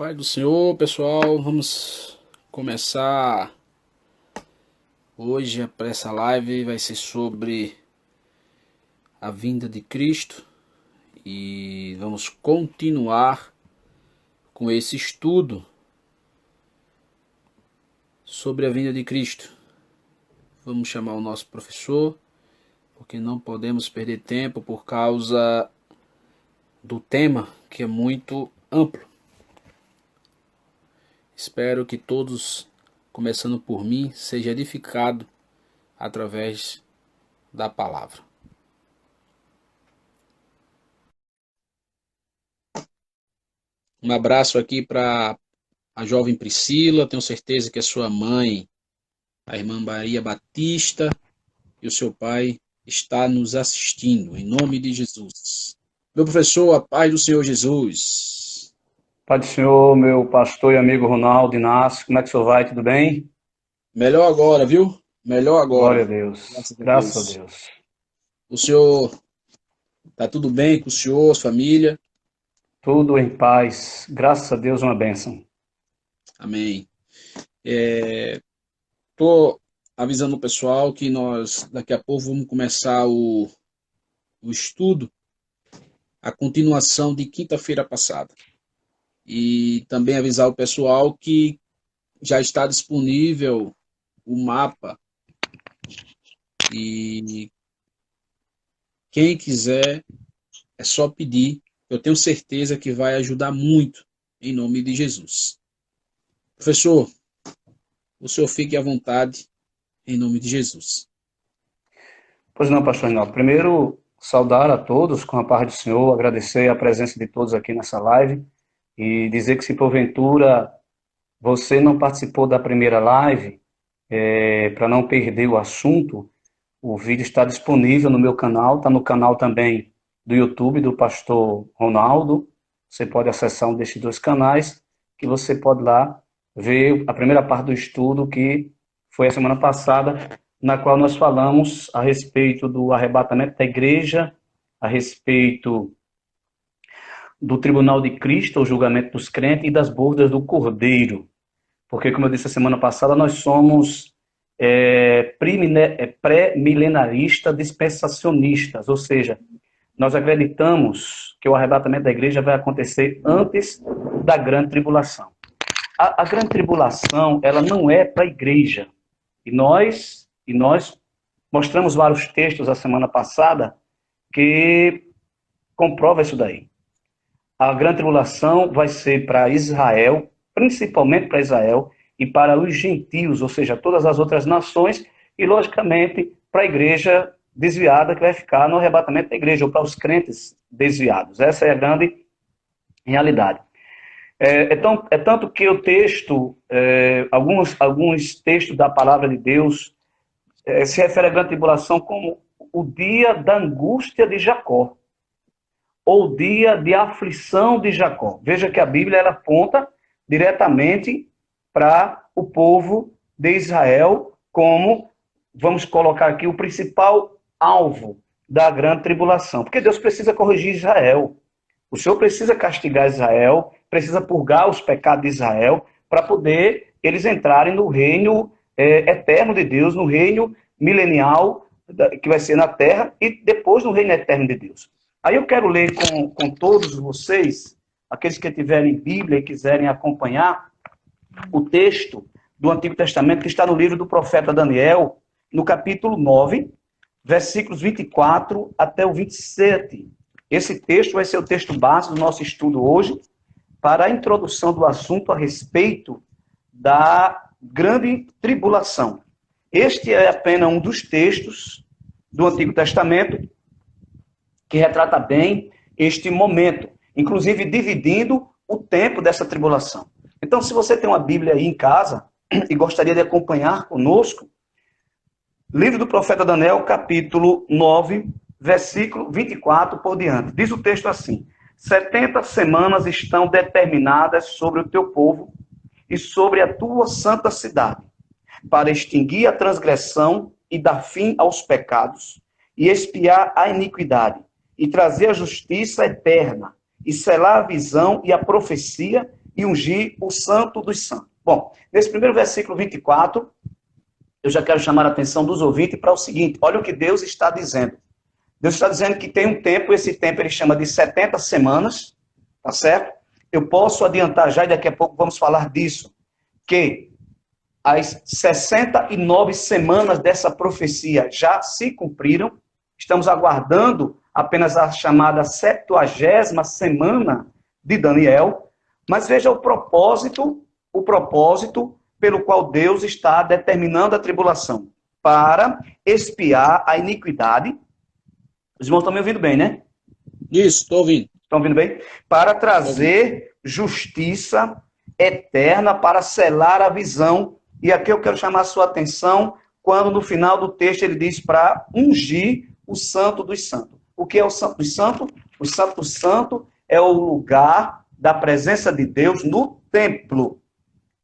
Pai do Senhor, pessoal, vamos começar hoje para essa live. Vai ser sobre a vinda de Cristo e vamos continuar com esse estudo sobre a vinda de Cristo. Vamos chamar o nosso professor, porque não podemos perder tempo por causa do tema, que é muito amplo. Espero que todos, começando por mim, sejam edificados através da palavra. Um abraço aqui para a jovem Priscila, tenho certeza que a sua mãe, a irmã Maria Batista, e o seu pai está nos assistindo, em nome de Jesus. Meu professor, a paz do Senhor Jesus. Pai do Senhor, meu pastor e amigo Ronaldo Inácio, como é que o senhor vai? Tudo bem? Melhor agora, viu? Melhor Glória a agora. Deus, Graças a graças a Deus. Deus. O senhor, tá tudo bem com o senhor, sua família? Tudo em paz, graças a Deus, uma bênção. Amém. Tô avisando o pessoal que nós daqui a pouco vamos começar o estudo, a continuação de quinta-feira passada. E também avisar o pessoal que já está disponível o mapa e quem quiser é só pedir. Eu tenho certeza que vai ajudar muito em nome de Jesus. Professor, o senhor fique à vontade em nome de Jesus. Pois não, pastor Ronaldo. Primeiro, saudar a todos com a paz do Senhor, agradecer a presença de todos aqui nessa live e dizer que se porventura você não participou da primeira live, para não perder o assunto, o vídeo está disponível no meu canal, está no canal também do YouTube do pastor Ronaldo. Você pode acessar um desses dois canais, que você pode lá ver a primeira parte do estudo, que foi a semana passada, na qual nós falamos a respeito do arrebatamento da igreja, a respeito do tribunal de Cristo, o julgamento dos crentes, e das bodas do Cordeiro. Porque, como eu disse a semana passada, nós somos pré-milenarista dispensacionistas, ou seja, nós acreditamos que o arrebatamento da igreja vai acontecer antes da grande tribulação. A grande tribulação, ela não é para a igreja. E nós mostramos vários textos a semana passada que comprova isso daí. A grande tribulação vai ser para Israel, principalmente para Israel, e para os gentios, ou seja, todas as outras nações, e, logicamente, para a igreja desviada que vai ficar no arrebatamento da igreja, ou para os crentes desviados. Essa é a grande realidade. É tanto que o texto, alguns textos da palavra de Deus se refere à grande tribulação como o dia da angústia de Jacó, ou dia de aflição de Jacó. Veja que a Bíblia ela aponta diretamente para o povo de Israel como, vamos colocar aqui, o principal alvo da grande tribulação. Porque Deus precisa corrigir Israel. O Senhor precisa castigar Israel, precisa purgar os pecados de Israel, para poder eles entrarem no reino eterno de Deus, no reino milenial, que vai ser na terra, e depois no reino eterno de Deus. Aí eu quero ler com todos vocês, aqueles que tiverem Bíblia e quiserem acompanhar, o texto do Antigo Testamento que está no livro do profeta Daniel, no capítulo 9, versículos 24 até o 27. Esse texto vai ser o texto base do nosso estudo hoje, para a introdução do assunto a respeito da grande tribulação. Este é apenas um dos textos do Antigo Testamento que retrata bem este momento, inclusive dividindo o tempo dessa tribulação. Então, se você tem uma Bíblia aí em casa e gostaria de acompanhar conosco, livro do profeta Daniel, capítulo 9, versículo 24 por diante. Diz o texto assim: 70 semanas estão determinadas sobre o teu povo e sobre a tua santa cidade, para extinguir a transgressão e dar fim aos pecados, e expiar a iniquidade, e trazer a justiça eterna, e selar a visão e a profecia, e ungir o Santo dos Santos. Bom, nesse primeiro versículo 24, eu já quero chamar a atenção dos ouvintes para o seguinte, olha o que Deus está dizendo. Deus está dizendo que tem um tempo, esse tempo ele chama de 70 semanas, tá certo? Eu posso adiantar já, e daqui a pouco vamos falar disso, que as 69 semanas dessa profecia já se cumpriram, estamos aguardando apenas a chamada 70ª semana de Daniel, mas veja o propósito pelo qual Deus está determinando a tribulação, para expiar a iniquidade. Os irmãos estão me ouvindo bem, né? Isso, estou ouvindo. Estão ouvindo bem? Para trazer justiça eterna, para selar a visão. E aqui eu quero chamar a sua atenção, quando no final do texto ele diz para ungir o Santo dos Santos. O que é o Santo dos Santos? O Santo dos Santos é o lugar da presença de Deus no templo.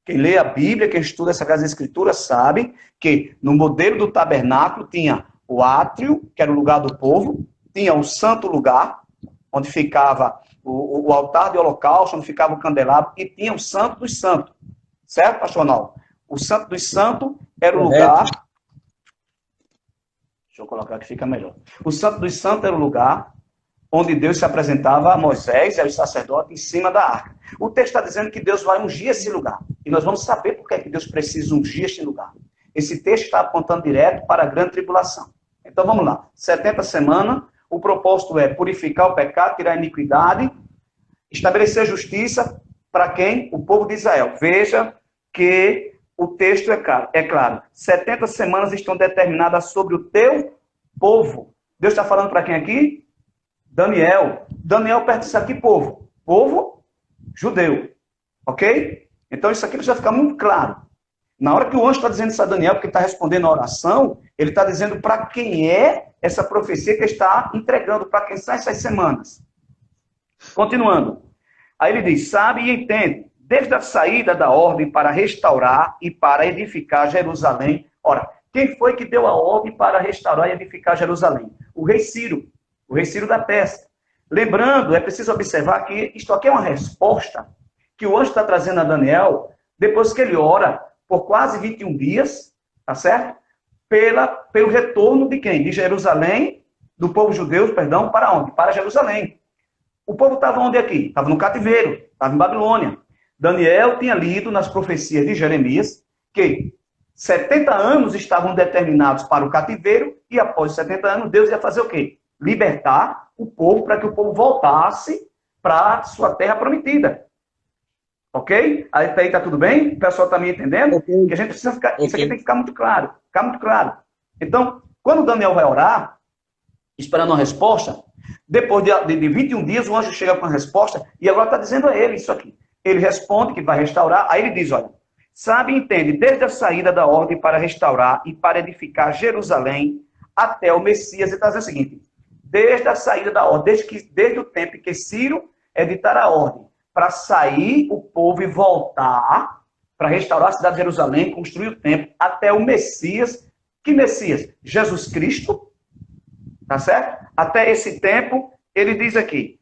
Quem lê a Bíblia, quem estuda essa Sagrada Escritura, sabe que no modelo do tabernáculo tinha o átrio, que era o lugar do povo, tinha o santo lugar, onde ficava o altar de holocausto, onde ficava o candelabro, e tinha o Santo dos Santos. Certo, pastor Arnaldo? O Santo dos Santos era o lugar... Deixa eu colocar que fica melhor. O Santo dos Santos era o lugar onde Deus se apresentava a Moisés e aos sacerdotes em cima da arca. O texto está dizendo que Deus vai ungir esse lugar. E nós vamos saber por que é que Deus precisa ungir este lugar. Esse texto está apontando direto para a grande tribulação. Então vamos lá. 70 semanas, o propósito é purificar o pecado, tirar a iniquidade, estabelecer justiça para quem? O povo de Israel. Veja que o texto é claro. 70 semanas estão determinadas sobre o teu povo. Deus está falando para quem aqui? Daniel. Daniel pertence a que povo? Povo judeu. Ok? Então isso aqui precisa ficar muito claro. Na hora que o anjo está dizendo isso a Daniel, porque está respondendo a oração, ele está dizendo para quem é essa profecia que está entregando, para quem são essas semanas. Continuando. Aí ele diz, sabe e entende, desde a saída da ordem para restaurar e para edificar Jerusalém. Ora, quem foi que deu a ordem para restaurar e edificar Jerusalém? O rei Ciro da Pérsia. Lembrando, é preciso observar que isto aqui é uma resposta que o anjo está trazendo a Daniel, depois que ele ora por quase 21 dias, tá certo? Pelo retorno de quem? De Jerusalém, do povo judeu, perdão, para onde? Para Jerusalém. O povo estava onde aqui? Estava no cativeiro, estava em Babilônia. Daniel tinha lido nas profecias de Jeremias que 70 anos estavam determinados para o cativeiro e após 70 anos Deus ia fazer o quê? Libertar o povo para que o povo voltasse para sua terra prometida. Ok? Aí está tudo bem? O pessoal está me entendendo? Okay. Que a gente precisa ficar, isso aqui tem que ficar muito claro. Ficar muito claro. Então, quando Daniel vai orar, esperando uma resposta, depois de 21 dias, o anjo chega com a resposta e agora está dizendo a ele isso aqui. Ele responde que vai restaurar, aí ele diz, olha, sabe e entende, desde a saída da ordem para restaurar e para edificar Jerusalém até o Messias, ele está dizendo o seguinte, desde a saída da ordem, desde o tempo em que Ciro editar a ordem, para sair o povo e voltar, para restaurar a cidade de Jerusalém, construir o templo, até o Messias. Que Messias? Jesus Cristo, tá certo? Até esse tempo, ele diz aqui,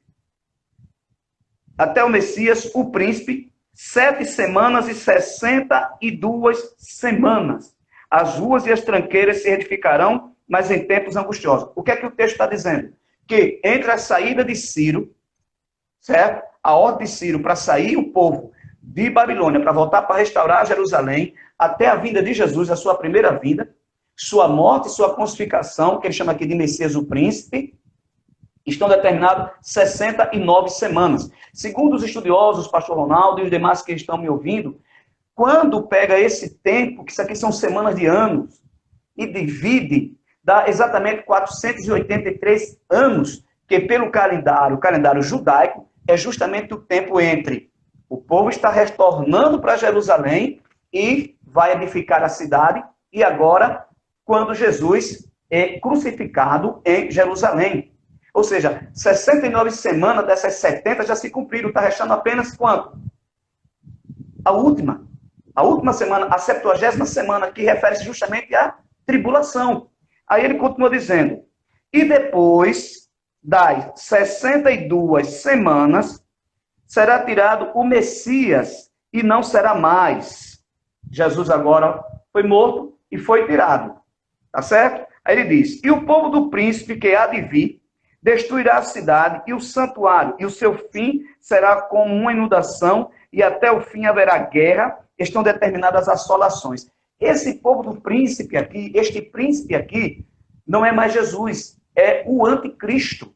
até o Messias, o príncipe, 7 semanas e 62 semanas. As ruas e as tranqueiras se edificarão, mas em tempos angustiosos. O que é que o texto está dizendo? Que entre a saída de Ciro, certo? A ordem de Ciro para sair o povo de Babilônia, para voltar para restaurar Jerusalém, até a vinda de Jesus, a sua primeira vinda, sua morte e sua crucificação, que ele chama aqui de Messias o príncipe, estão determinados 69 semanas. Segundo os estudiosos, pastor Ronaldo e os demais que estão me ouvindo, quando pega esse tempo, que isso aqui são semanas de anos, e divide, dá exatamente 483 anos, que pelo calendário, o calendário judaico, é justamente o tempo entre o povo está retornando para Jerusalém e vai edificar a cidade, e agora, quando Jesus é crucificado em Jerusalém. Ou seja, 69 semanas dessas 70 já se cumpriram, está restando apenas quanto? A última semana, a 70ª semana, que refere-se justamente à tribulação. Aí ele continua dizendo, e depois das 62 semanas, será tirado o Messias e não será mais. Jesus agora foi morto e foi tirado. Tá certo? Aí ele diz: e o povo do príncipe que há de vir destruirá a cidade e o santuário, e o seu fim será como uma inundação, e até o fim haverá guerra, estão determinadas assolações. Esse povo do príncipe aqui, este príncipe aqui, não é mais Jesus, é o anticristo.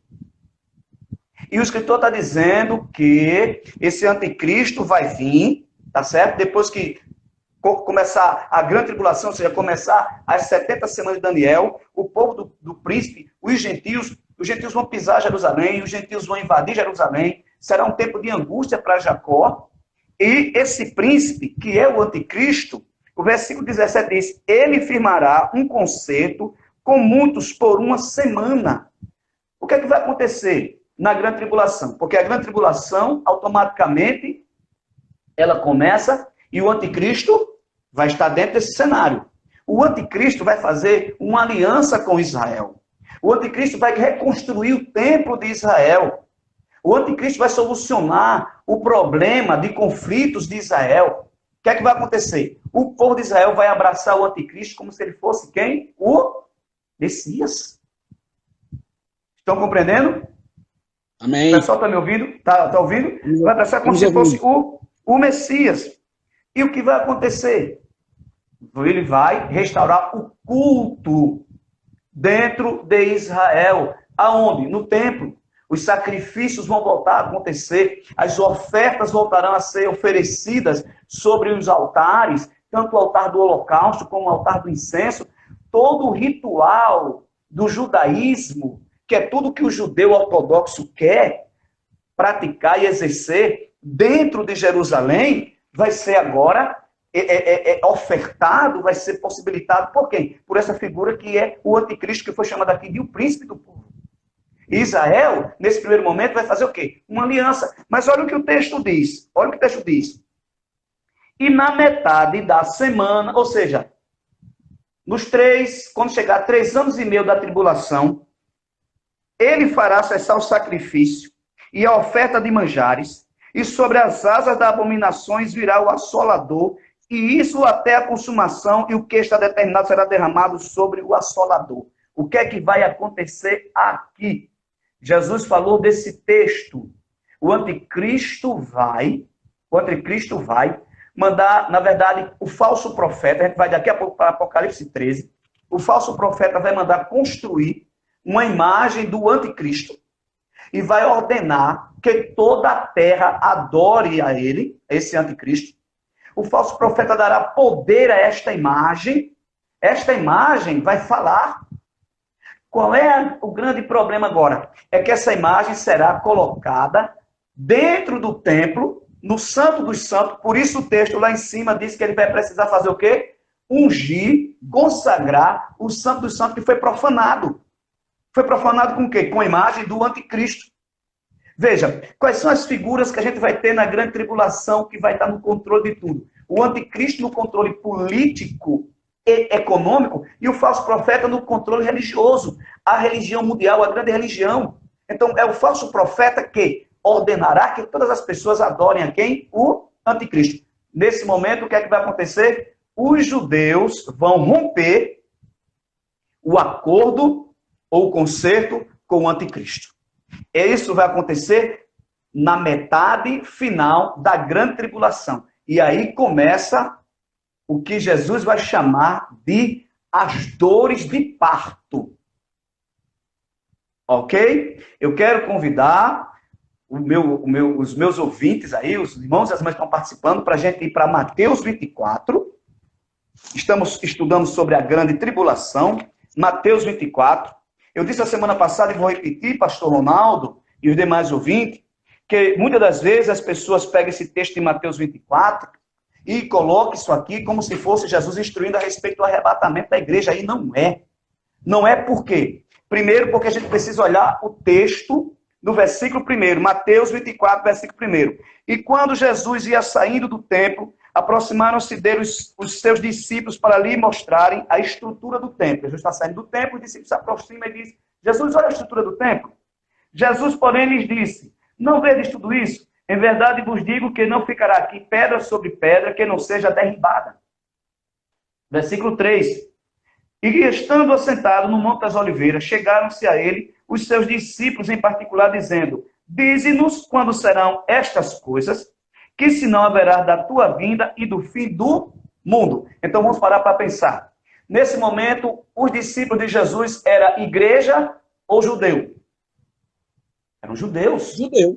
E o escritor está dizendo que esse anticristo vai vir, tá certo? Depois que começar a grande tribulação, ou seja, começar as 70 semanas de Daniel, o povo do príncipe, os gentios vão pisar Jerusalém, os gentios vão invadir Jerusalém, será um tempo de angústia para Jacó, e esse príncipe, que é o anticristo, o versículo 17 diz: ele firmará um concerto com muitos por uma semana. O que é que vai acontecer na grande tribulação? Porque a grande tribulação, automaticamente, ela começa e o anticristo vai estar dentro desse cenário. O anticristo vai fazer uma aliança com Israel. O anticristo vai reconstruir o templo de Israel. O anticristo vai solucionar o problema de conflitos de Israel. O que é que vai acontecer? O povo de Israel vai abraçar o anticristo como se ele fosse quem? O Messias. Estão compreendendo? Amém. O pessoal está me ouvindo? Está ouvindo? Vai abraçar como se fosse o Messias. E o que vai acontecer? Ele vai restaurar o culto dentro de Israel. Aonde? No templo. Os sacrifícios vão voltar a acontecer, as ofertas voltarão a ser oferecidas sobre os altares, tanto o altar do holocausto como o altar do incenso. Todo o ritual do judaísmo, que é tudo que o judeu ortodoxo quer praticar e exercer dentro de Jerusalém, vai ser agora ofertado, vai ser possibilitado por quem? Por essa figura que é o anticristo, que foi chamado aqui de o príncipe do povo. Israel, nesse primeiro momento, vai fazer o quê? Uma aliança. Mas olha o que o texto diz. Olha o que o texto diz. E na metade da semana, ou seja, quando chegar 3 anos e meio da tribulação, ele fará cessar o sacrifício e a oferta de manjares, e sobre as asas das abominações virá o assolador, e isso até a consumação, e o que está determinado será derramado sobre o assolador. O que é que vai acontecer aqui? Jesus falou desse texto. O anticristo vai mandar, na verdade, o falso profeta, a gente vai daqui a pouco para Apocalipse 13, o falso profeta vai mandar construir uma imagem do anticristo e vai ordenar que toda a terra adore a ele, esse anticristo. O falso profeta dará poder a esta imagem vai falar. Qual é o grande problema agora? É que essa imagem será colocada dentro do templo, no Santo dos Santos. Por isso o texto lá em cima diz que ele vai precisar fazer o quê? Ungir, consagrar o Santo dos Santos que foi profanado. Foi profanado com o quê? Com a imagem do anticristo. Veja, quais são as figuras que a gente vai ter na grande tribulação que vai estar no controle de tudo? O anticristo no controle político e econômico e o falso profeta no controle religioso. A religião mundial, a grande religião. Então, é o falso profeta que ordenará que todas as pessoas adorem a quem? O anticristo. Nesse momento, o que é que vai acontecer? Os judeus vão romper o acordo ou o concerto com o anticristo. E isso vai acontecer na metade final da grande tribulação. E aí começa o que Jesus vai chamar de as dores de parto. Ok? Eu quero convidar os meus ouvintes aí, os irmãos e as irmãs que estão participando, para a gente ir para Mateus 24. Estamos estudando sobre a grande tribulação. Mateus 24. Eu disse a semana passada, e vou repetir, pastor Ronaldo e os demais ouvintes, que muitas das vezes as pessoas pegam esse texto de Mateus 24 e colocam isso aqui como se fosse Jesus instruindo a respeito do arrebatamento da igreja. Aí não é. Não é por quê? Primeiro, porque a gente precisa olhar o texto no versículo 1, Mateus 24, versículo 1. E quando Jesus ia saindo do templo, aproximaram-se dele os seus discípulos para lhe mostrarem a estrutura do templo. Jesus está saindo do templo, os discípulos se aproximam e dizem: Jesus, olha a estrutura do templo. Jesus, porém, lhes disse: não vedes tudo isso? Em verdade vos digo que não ficará aqui pedra sobre pedra que não seja derribada. Versículo 3. E estando assentado no Monte das Oliveiras, chegaram-se a ele os seus discípulos em particular, dizendo: Dize-nos quando serão estas coisas, que senão haverá da tua vinda e do fim do mundo. Então vamos parar para pensar. Nesse momento, os discípulos de Jesus eram igreja ou judeu? Eram judeus. Judeu.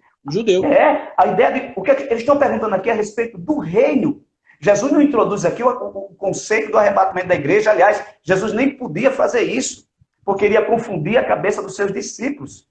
A ideia de... O que eles estão perguntando aqui a respeito do reino. Jesus não introduz aqui o conceito do arrebatamento da igreja. Aliás, Jesus nem podia fazer isso, porque iria confundir a cabeça dos seus discípulos.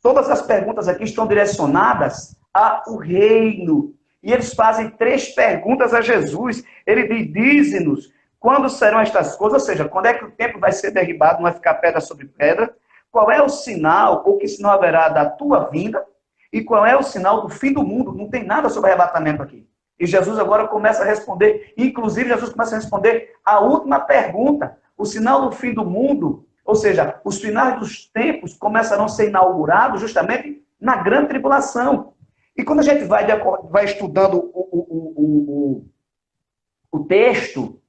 Todas as perguntas aqui estão direcionadas ao reino. E eles fazem 3 perguntas a Jesus. Ele diz: dize-nos quando serão estas coisas, ou seja, quando é que o templo vai ser derribado, não vai ficar pedra sobre pedra? Qual é o sinal, ou que sinal haverá da tua vinda? E qual é o sinal do fim do mundo? Não tem nada sobre arrebatamento aqui. E Jesus agora começa a responder, inclusive Jesus começa a responder a última pergunta. O sinal do fim do mundo, ou seja, os finais dos tempos começarão a ser inaugurados justamente na grande tribulação. E quando a gente vai estudando o texto,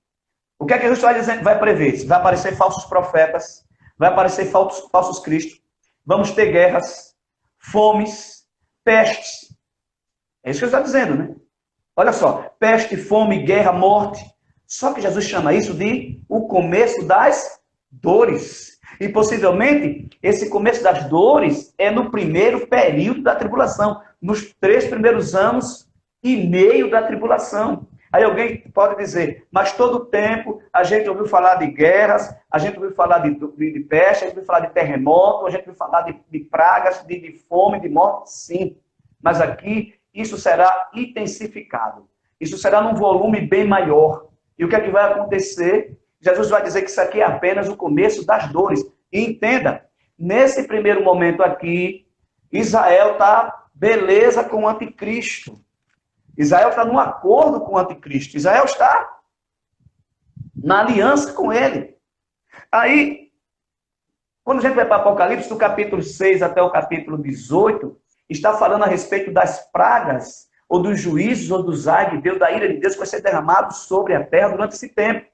o que é que Jesus vai prever? Vai aparecer falsos profetas, vai aparecer falsos cristos, vamos ter guerras, fomes, pestes. É isso que ele está dizendo, né? Olha só, peste, fome, guerra, morte. Só que Jesus chama isso de o começo das dores. E possivelmente, esse começo das dores é no primeiro período da tribulação, nos 3 primeiros anos e meio da tribulação. Aí alguém pode dizer, mas todo o tempo a gente ouviu falar de guerras, a gente ouviu falar de peste, a gente ouviu falar de terremoto, a gente ouviu falar de pragas, de fome, de morte, sim. Mas aqui isso será intensificado. Isso será num volume bem maior. E o que é que vai acontecer? Jesus vai dizer que isso aqui é apenas o começo das dores. E entenda, nesse primeiro momento aqui, Israel está beleza com o anticristo. Israel está num acordo com o anticristo. Israel está na aliança com ele. Aí, quando a gente vai para Apocalipse, do capítulo 6 até o capítulo 18, está falando a respeito das pragas, ou dos juízos, ou dos ai de Deus, da ira de Deus que vai ser derramado sobre a terra durante esse tempo.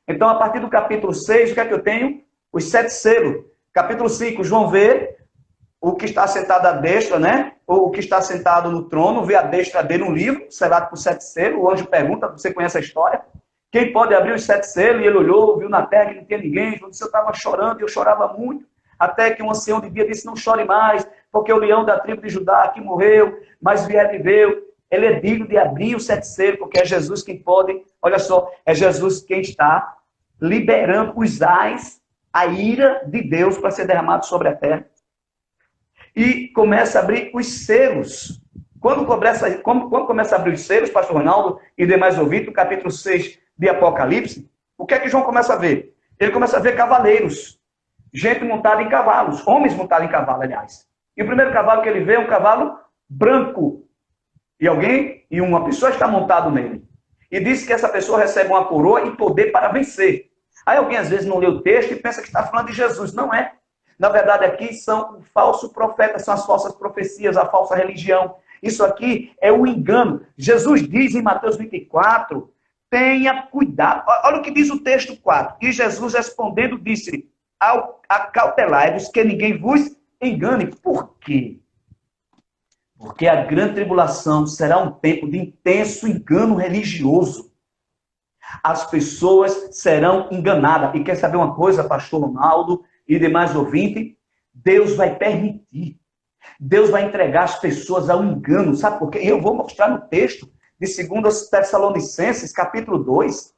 Então, a partir do capítulo 6, o que é que eu tenho? Os 7 selos. Capítulo 5, João vê o que está sentado à destra, né? Ou o que está sentado no trono, vê a destra dele um livro, selado por 7 selos. O anjo pergunta, você conhece a história? Quem pode abrir os 7 selos? E ele olhou, viu na terra que não tinha ninguém. Ele disse, eu estava chorando e eu chorava muito. Até que um ancião de dia disse, não chore mais, porque o leão da tribo de Judá que morreu, mas viveu. Ele é digno de abrir os 7 selos, porque é Jesus quem pode, olha só, é Jesus quem está liberando os ais, a ira de Deus para ser derramado sobre a terra. E começa a abrir os selos. Quando começa a abrir os selos, pastor Ronaldo e demais ouvintes, no capítulo 6 de Apocalipse, o que é que João começa a ver? Ele começa a ver cavaleiros, gente montada em cavalos, homens montados em cavalo, aliás. E o primeiro cavalo que ele vê é um cavalo branco. E uma pessoa está montado nele. E diz que essa pessoa recebe uma coroa e poder para vencer. Aí alguém às vezes não lê o texto e pensa que está falando de Jesus. Não é. Na verdade aqui são o falso profeta, são as falsas profecias, a falsa religião. Isso aqui é o engano. Jesus diz em Mateus 24, tenha cuidado. Olha o que diz o texto 4. E Jesus respondendo disse, acautelai-vos que ninguém vos engane. Por quê? Porque a grande tribulação será um tempo de intenso engano religioso. As pessoas serão enganadas. E quer saber uma coisa, pastor Ronaldo e demais ouvintes? Deus vai permitir. Deus vai entregar as pessoas ao engano. Sabe por quê? Eu vou mostrar no texto de 2 Tessalonicenses, capítulo 2.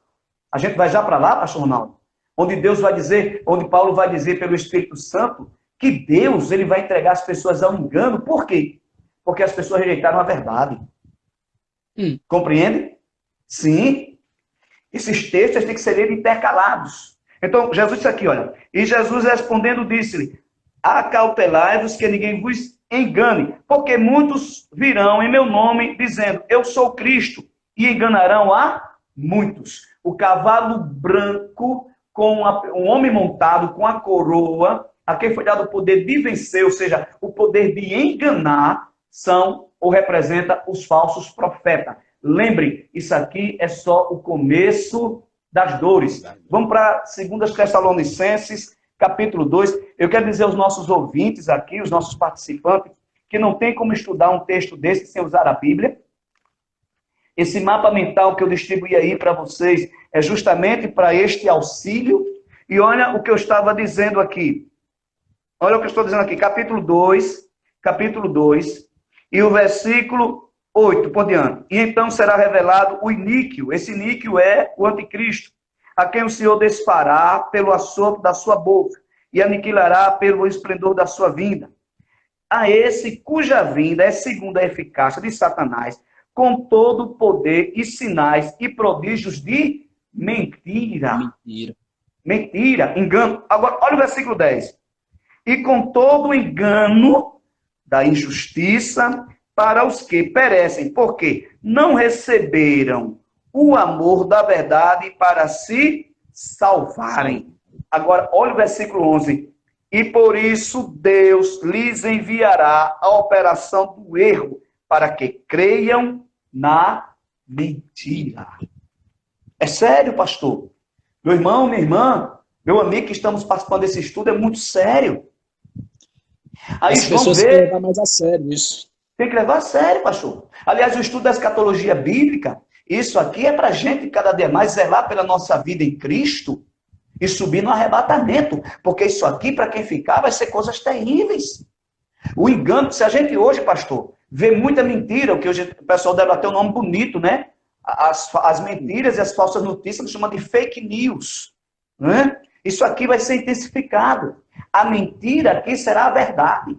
A gente vai já para lá, pastor Ronaldo? Onde Deus vai dizer, onde Paulo vai dizer pelo Espírito Santo, que Deus ele vai entregar as pessoas ao engano. Por quê? Porque as pessoas rejeitaram a verdade. Compreende? Sim. Esses textos têm que ser intercalados. Então, Jesus disse aqui, olha. E Jesus respondendo disse-lhe, acautelai-vos que ninguém vos engane, porque muitos virão em meu nome dizendo, eu sou Cristo, e enganarão a muitos. O cavalo branco, com um homem montado com a coroa, a quem foi dado o poder de vencer, ou seja, o poder de enganar, são ou representa os falsos profetas. Lembre, isso aqui é só o começo das dores. Vamos para 2 Tessalonicenses, capítulo 2. Eu quero dizer aos nossos ouvintes aqui, os nossos participantes, que não tem como estudar um texto desse sem usar a Bíblia. Esse mapa mental que eu distribuí aí para vocês é justamente para este auxílio. E olha o que eu estava dizendo aqui. Olha o que eu estou dizendo aqui, capítulo 2, e o versículo 8, por diante. E então será revelado o iníquo. Esse iníquo é o anticristo, a quem o Senhor desfará pelo assopro da sua boca e aniquilará pelo esplendor da sua vinda. A esse cuja vinda é segundo a eficácia de Satanás, com todo o poder e sinais e prodígios de mentira. Mentira, engano. Agora, olha o versículo 10. E com todo o engano da injustiça para os que perecem, porque não receberam o amor da verdade para se salvarem. Agora, olha o versículo 11. E por isso Deus lhes enviará a operação do erro, para que creiam na mentira. É sério, pastor? Meu irmão, minha irmã, meu amigo que estamos participando desse estudo, é muito sério. Aí as pessoas têm que levar mais a sério isso. Tem que levar a sério, pastor. Aliás, o estudo da escatologia bíblica, isso aqui é para a gente cada dia mais zelar pela nossa vida em Cristo e subir no arrebatamento. Porque isso aqui, para quem ficar, vai ser coisas terríveis. O engano, se a gente hoje, pastor, vê muita mentira, o que hoje o pessoal deve ter um nome bonito, né? As mentiras e as falsas notícias chamam de fake news. Né? Isso aqui vai ser intensificado. A mentira aqui será a verdade.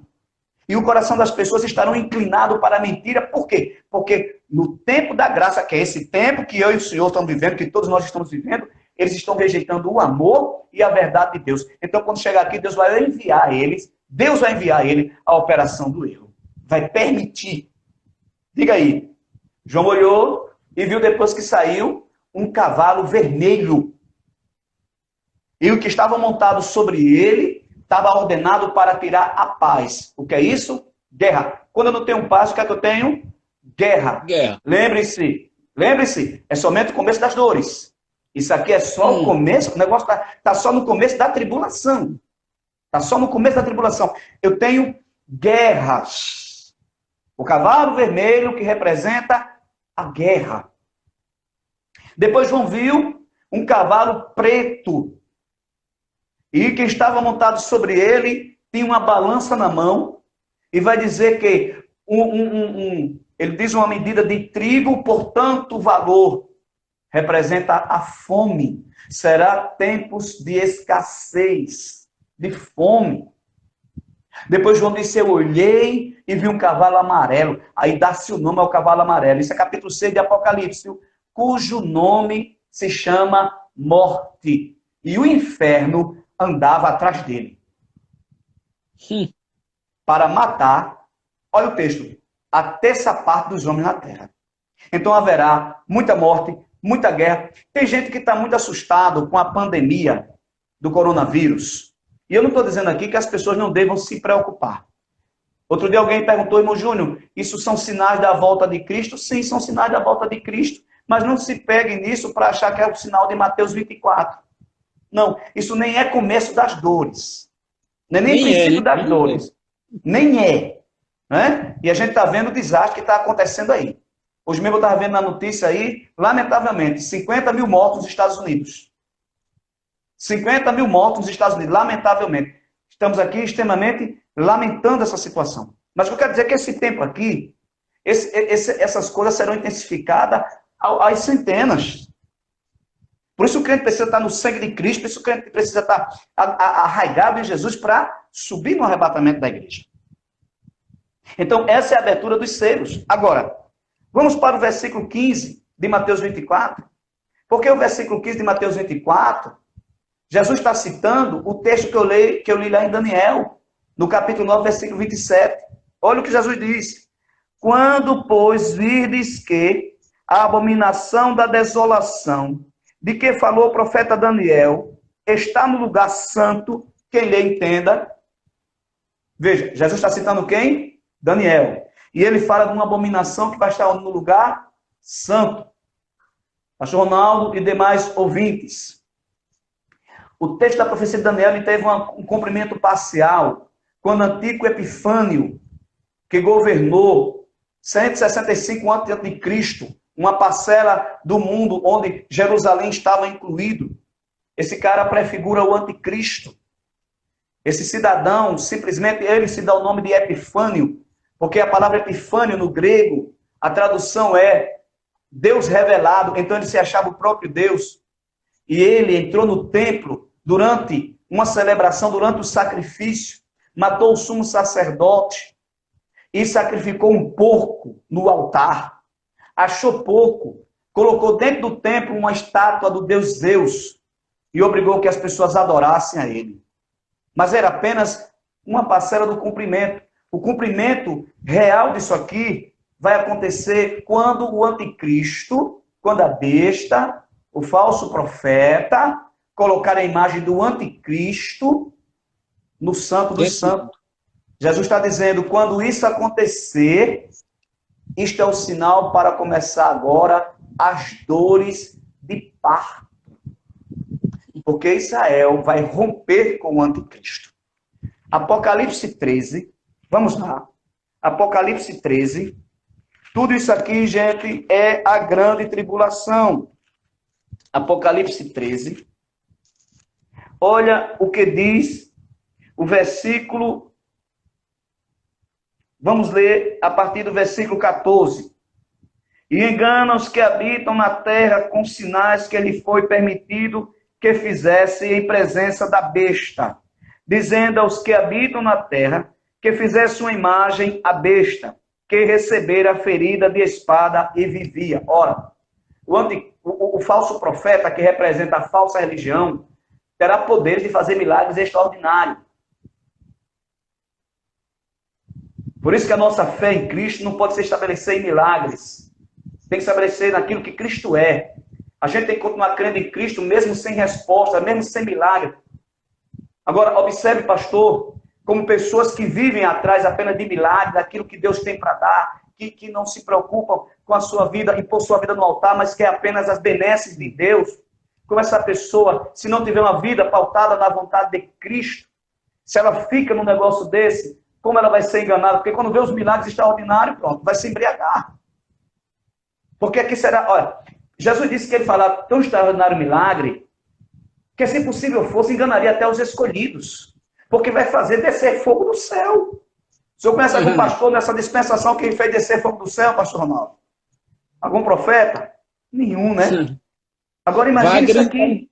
E o coração das pessoas estarão inclinado para a mentira. Por quê? Porque no tempo da graça, que é esse tempo que eu e o Senhor estamos vivendo, que todos nós estamos vivendo, eles estão rejeitando o amor e a verdade de Deus. Então, quando chegar aqui, Deus vai enviar a ele a operação do erro. Vai permitir. Diga aí. João olhou e viu depois que saiu um cavalo vermelho. E o que estava montado sobre ele estava ordenado para tirar a paz. O que é isso? Guerra. Quando eu não tenho paz, o que é que eu tenho? Guerra. Lembre-se, é somente o começo das dores. Isso aqui é só o começo, o negócio está só no começo da tribulação. Está só no começo da tribulação. Eu tenho guerras. O cavalo vermelho que representa a guerra. Depois João viu um cavalo preto. E quem estava montado sobre ele tinha uma balança na mão. E vai dizer que ele diz uma medida de trigo, portanto, o valor representa a fome. Será tempos de escassez, de fome. Depois João disse, eu olhei e vi um cavalo amarelo. Aí dá-se o nome ao cavalo amarelo. Isso é capítulo 6 de Apocalipse, cujo nome se chama Morte. E o inferno andava atrás dele. Para matar, olha o texto, a terça parte dos homens na terra. Então haverá muita morte, muita guerra. Tem gente que está muito assustado com a pandemia do coronavírus. E eu não estou dizendo aqui que as pessoas não devam se preocupar. Outro dia alguém perguntou, irmão Júnior, isso são sinais da volta de Cristo? Sim, são sinais da volta de Cristo. Mas não se pegue nisso para achar que é o sinal de Mateus 24. Não, isso nem é começo das dores. Não é nem princípio das dores. Nem é. Né? E a gente está vendo o desastre que está acontecendo aí. Hoje mesmo eu estava vendo na notícia aí, lamentavelmente, 50 mil mortos nos Estados Unidos. 50 mil mortos nos Estados Unidos, lamentavelmente. Estamos aqui extremamente lamentando essa situação. Mas eu quero dizer que esse tempo aqui, essas coisas serão intensificadas às centenas. Por isso o crente precisa estar no sangue de Cristo, por isso o crente precisa estar arraigado em Jesus para subir no arrebatamento da igreja. Então, essa é a abertura dos selos. Agora, vamos para o versículo 15 de Mateus 24. Porque o versículo 15 de Mateus 24, Jesus está citando o texto que eu li lá em Daniel, no capítulo 9, versículo 27. Olha o que Jesus diz. Quando, pois, virdes que a abominação da desolação, de que falou o profeta Daniel, está no lugar santo, quem lhe entenda. Veja, Jesus está citando quem? Daniel. E ele fala de uma abominação que vai estar no lugar santo. Pastor Ronaldo e demais ouvintes. O texto da profecia de Daniel ele teve um cumprimento parcial quando Antíoco Epifânio, que governou 165 a.C., uma parcela do mundo onde Jerusalém estava incluído. Esse cara prefigura o anticristo. Esse cidadão, simplesmente ele se dá o nome de Epifânio, porque a palavra Epifânio no grego, a tradução é Deus revelado, então ele se achava o próprio Deus. E ele entrou no templo durante uma celebração, durante o sacrifício, matou o sumo sacerdote e sacrificou um porco no altar. Achou porco, colocou dentro do templo uma estátua do deus Zeus e obrigou que as pessoas adorassem a ele. Mas era apenas uma parcela do cumprimento. O cumprimento real disso aqui vai acontecer quando o anticristo, quando a besta, o falso profeta, colocar a imagem do anticristo no santo dos santos. Jesus está dizendo, quando isso acontecer, isto é o sinal para começar agora as dores de parto. Porque Israel vai romper com o anticristo. Apocalipse 13, vamos lá. Apocalipse 13. Tudo isso aqui, gente, é a grande tribulação. Apocalipse 13. Olha o que diz o versículo. Vamos ler a partir do versículo 14. E engana os que habitam na terra com sinais que lhe foi permitido que fizesse em presença da besta, dizendo aos que habitam na terra que fizesse uma imagem à besta, que recebera a ferida de espada e vivia. Ora, o falso profeta, que representa a falsa religião, terá poder de fazer milagres extraordinários. Por isso que a nossa fé em Cristo não pode se estabelecer em milagres. Tem que se estabelecer naquilo que Cristo é. A gente tem que continuar crendo em Cristo, mesmo sem resposta, mesmo sem milagre. Agora, observe, pastor, como pessoas que vivem atrás apenas de milagres, daquilo que Deus tem para dar, que não se preocupam com a sua vida e pôr sua vida no altar, mas quer apenas as benesses de Deus. Como essa pessoa, se não tiver uma vida pautada na vontade de Cristo, se ela fica num negócio desse, como ela vai ser enganada? Porque quando vê os milagres extraordinários, pronto, vai se embriagar. Porque aqui será... Olha, Jesus disse que ele falava tão extraordinário milagre, que se possível fosse, enganaria até os escolhidos. Porque vai fazer descer fogo do céu. O senhor conhece algum pastor nessa dispensação que fez descer fogo do céu, pastor Ronaldo? Algum profeta? Nenhum, né? Sim. Agora imagine isso aqui.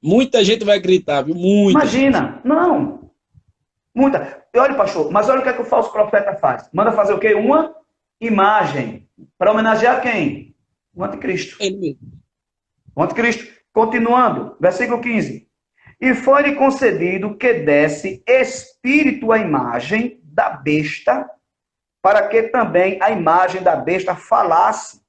Muita gente vai gritar, viu? Muita. Imagina. Gente. Não. Muita. E olha, pastor, mas olha o que é que o falso profeta faz. Manda fazer o quê? Uma imagem. Para homenagear quem? O anticristo. Ele mesmo. O anticristo. Continuando, versículo 15. E foi-lhe concedido que desse espírito à imagem da besta, para que também a imagem da besta falasse,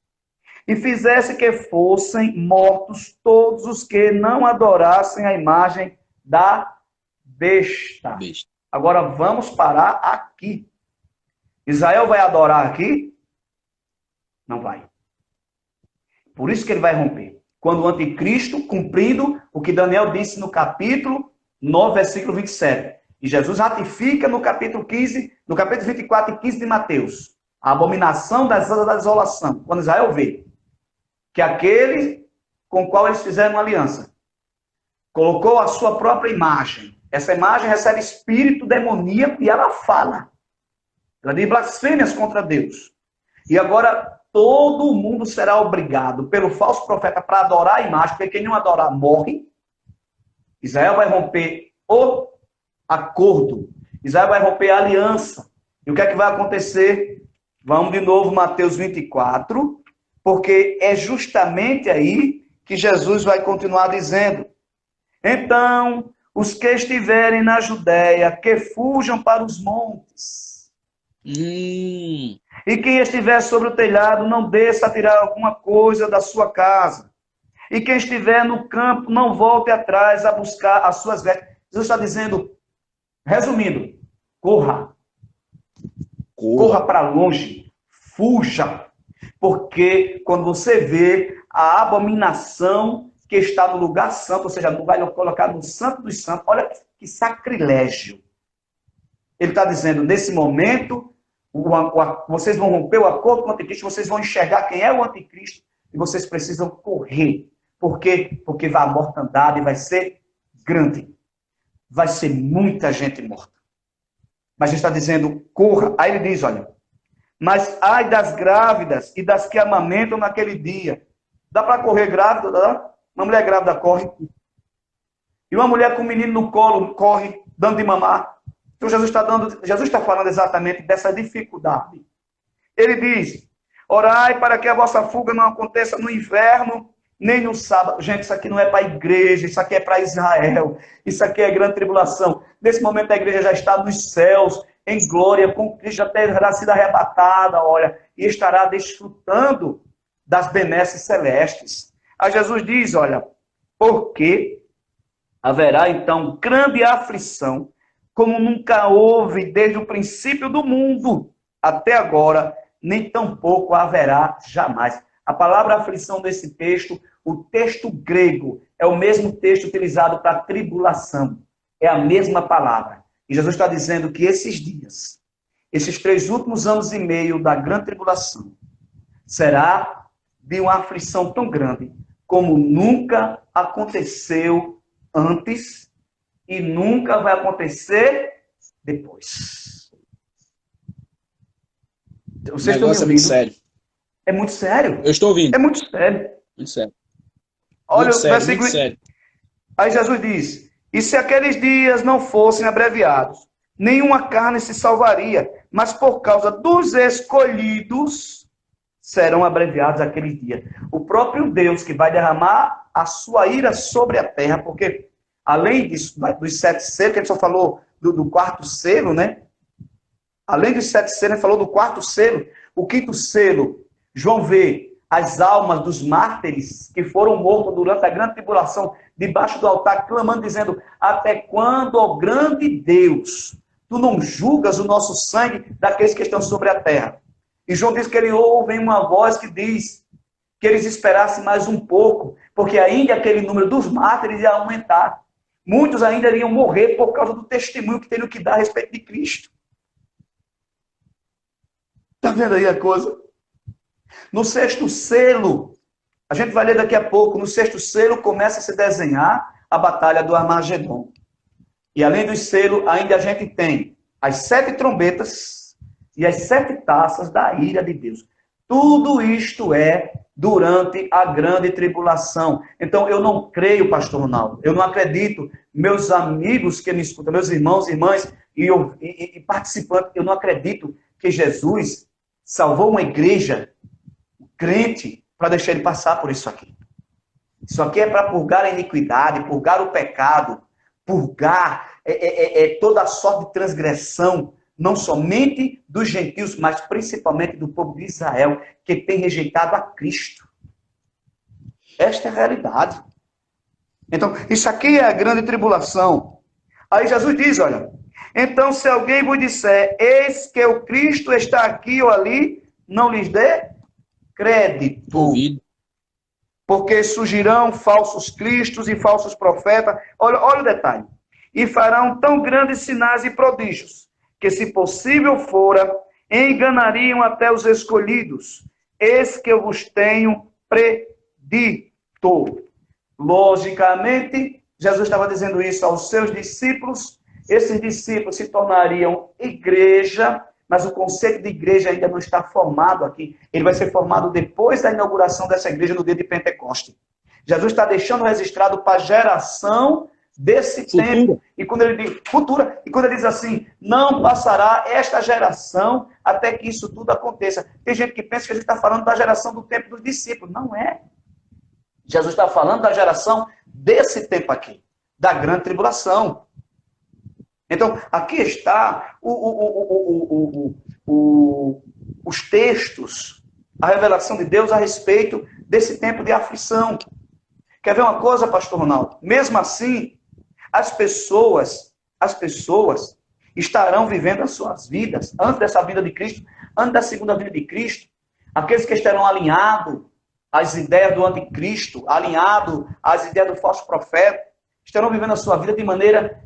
e fizesse que fossem mortos todos os que não adorassem a imagem da besta. Agora vamos parar aqui. Israel vai adorar aqui? Não vai. Por isso que ele vai romper. Quando o anticristo, cumprindo o que Daniel disse no capítulo 9, versículo 27. E Jesus ratifica no capítulo 15, no capítulo 24 e 15 de Mateus, a abominação da desolação. Quando Israel vê que aquele com o qual eles fizeram uma aliança colocou a sua própria imagem. Essa imagem recebe espírito demoníaco e ela fala. Ela diz blasfêmias contra Deus. E agora todo mundo será obrigado pelo falso profeta para adorar a imagem, porque quem não adorar morre. Israel vai romper o acordo. Israel vai romper a aliança. E o que é que vai acontecer? Vamos de novo, Mateus 24, porque é justamente aí que Jesus vai continuar dizendo. Então, os que estiverem na Judéia, que fujam para os montes. E quem estiver sobre o telhado, não desça a tirar alguma coisa da sua casa. E quem estiver no campo, não volte atrás a buscar as suas vestes. Jesus está dizendo, resumindo, corra. corra para longe, fuja, porque quando você vê a abominação que está no lugar santo, ou seja, vai colocar no santo dos santos, olha que sacrilégio. Ele está dizendo, nesse momento, vocês vão romper o acordo com o anticristo, vocês vão enxergar quem é o anticristo, e vocês precisam correr. Por quê? Porque a mortandade vai ser grande. Vai ser muita gente morta. Mas ele está dizendo, corra. Aí ele diz, olha, mas ai das grávidas e das que amamentam naquele dia. Dá para correr grávida? Dá? Uma mulher grávida corre. E uma mulher com um menino no colo corre, dando de mamar. Então Jesus está falando exatamente dessa dificuldade. Ele diz, orai para que a vossa fuga não aconteça no inverno, nem no sábado. Gente, isso aqui não é para a igreja, isso aqui é para Israel. Isso aqui é grande tribulação. Nesse momento a igreja já está nos céus, em glória, com Cristo, já terá sido arrebatada, olha, e estará desfrutando das benesses celestes. Aí Jesus diz, olha, porque haverá então grande aflição, como nunca houve desde o princípio do mundo até agora, nem tampouco haverá jamais. A palavra aflição desse texto, o texto grego, é o mesmo texto utilizado para tribulação. É a mesma palavra. E Jesus está dizendo que esses dias, esses 3 últimos anos e meio da grande tribulação, será de uma aflição tão grande como nunca aconteceu antes e nunca vai acontecer depois. Vocês estão me ouvindo? É muito sério. É muito sério. Eu estou ouvindo. É muito sério. Muito sério. Olha muito o sério, versículo. muito sério. Aí Jesus diz, e se aqueles dias não fossem abreviados, nenhuma carne se salvaria, mas por causa dos escolhidos serão abreviados aqueles dias. O próprio Deus que vai derramar a sua ira sobre a terra, porque além disso, dos 7 selos, que a gente só falou do 4º selo, né? Além dos 7 selos, a gente falou do 4º selo. O 5º selo, João vê as almas dos mártires que foram mortos durante a grande tribulação, debaixo do altar, clamando, dizendo, até quando, ó grande Deus, tu não julgas o nosso sangue daqueles que estão sobre a terra? E João diz que ele ouve uma voz que diz que eles esperassem mais um pouco, porque ainda aquele número dos mártires ia aumentar. Muitos ainda iriam morrer por causa do testemunho que teriam que dar a respeito de Cristo. Está vendo aí a coisa? No 6º selo, a gente vai ler daqui a pouco, no 6º selo começa a se desenhar a batalha do Armagedon. E além do selo, ainda a gente tem as 7 trombetas e as 7 taças da ira de Deus. Tudo isto é durante a grande tribulação. Então, eu não creio, pastor Ronaldo, eu não acredito, meus amigos que me escutam, meus irmãos e irmãs e participantes, eu não acredito que Jesus salvou uma igreja crente para deixar ele passar por isso aqui. Isso aqui é para purgar a iniquidade, purgar o pecado, purgar toda a sorte de transgressão, não somente dos gentios, mas principalmente do povo de Israel, que tem rejeitado a Cristo. Esta é a realidade. Então, isso aqui é a grande tribulação. Aí Jesus diz, olha, então se alguém vos disser, eis que o Cristo está aqui ou ali, não lhes dê crédito. Ouvido. Porque surgirão falsos cristos e falsos profetas. Olha o detalhe. E farão tão grandes sinais e prodígios, que se possível fora, enganariam até os escolhidos. Eis que eu vos tenho predito. Logicamente, Jesus estava dizendo isso aos seus discípulos. Esses discípulos se tornariam igreja, mas o conceito de igreja ainda não está formado aqui. Ele vai ser formado depois da inauguração dessa igreja no dia de Pentecoste. Jesus está deixando registrado para a geração desse tempo. E quando ele diz futura, e quando ele diz assim, não passará esta geração até que isso tudo aconteça. Tem gente que pensa que a gente está falando da geração do tempo dos discípulos. Não é. Jesus está falando da geração desse tempo aqui, da grande tribulação. Então, aqui está os textos, a revelação de Deus a respeito desse tempo de aflição. Quer ver uma coisa, pastor Ronaldo? Mesmo assim, as pessoas estarão vivendo as suas vidas antes dessa vinda de Cristo, antes da segunda vinda de Cristo. Aqueles que estarão alinhados às ideias do anticristo, alinhados às ideias do falso profeta, estarão vivendo a sua vida de maneira